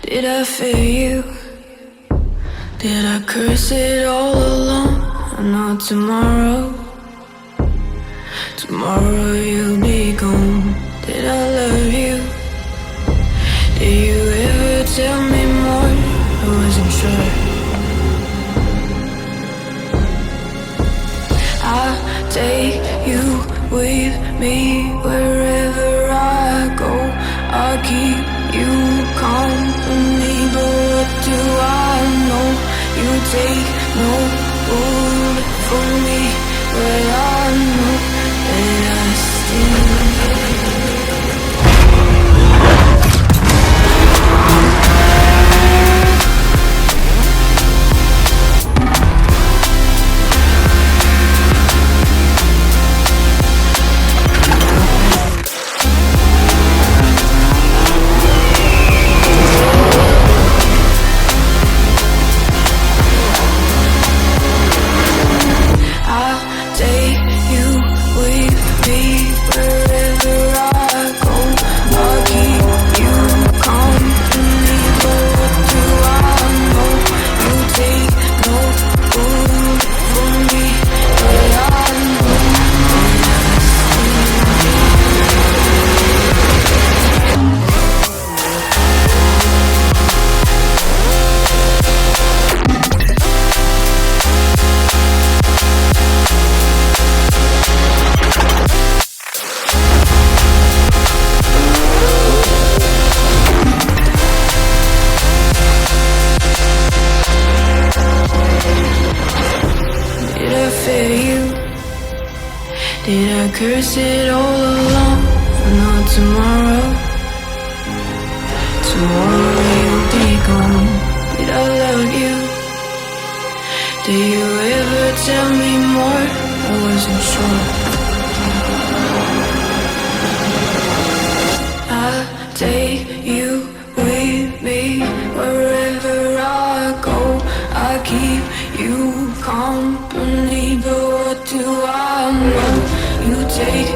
Did I fail you? Did I curse it all along? I know tomorrow you'll be gone. Did I love you? Did you ever tell me more? I wasn't sure. I'll take you with me wherever I go. I'll keep you company, but what do I know? You take no bullet for me, but I know that I still curse it all along. I know tomorrow you'll be gone. Did I love you? Did you ever tell me more? I wasn't sure. I'll take you with me wherever I go. I'll keep you company, but what do I know? You take